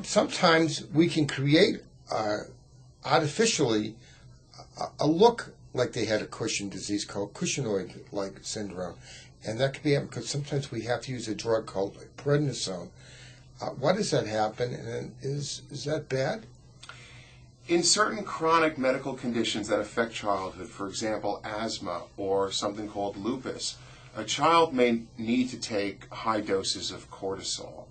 Sometimes we can create artificially a look like they had a Cushing disease called Cushingoid-like syndrome. And that could be because sometimes we have to use a drug called Prednisone. Why does that happen, and is that bad? In certain chronic medical conditions that affect childhood, for example, asthma or something called lupus, a child may need to take high doses of cortisol.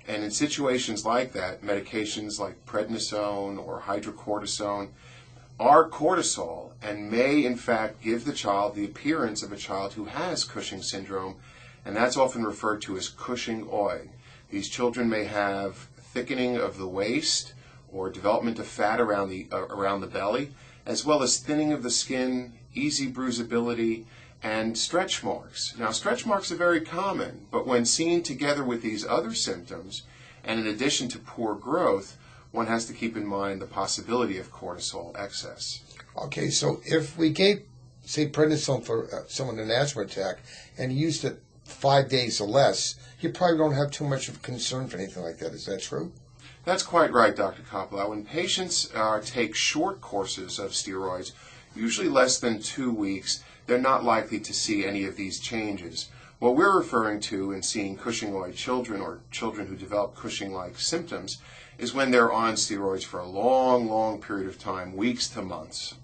And in situations like that, medications like prednisone or hydrocortisone are cortisol and may in fact give the child the appearance of a child who has Cushing syndrome, and that's often referred to as Cushingoid. These children may have thickening of the waist or development of fat around the belly, as well as thinning of the skin, easy bruisability, and stretch marks. Now, stretch marks are very common, but when seen together with these other symptoms, and in addition to poor growth, one has to keep in mind the possibility of cortisol excess. Okay, so if we gave, say, prednisone for someone with an asthma attack and used it 5 days or less, you probably don't have too much of a concern for anything like that. Is that true? That's quite right, Dr. Coppola. When patients take short courses of steroids, usually less than 2 weeks, they're not likely to see any of these changes. What we're referring to in seeing Cushingoid children or children who develop Cushing-like symptoms is when they're on steroids for a long, long period of time, weeks to months.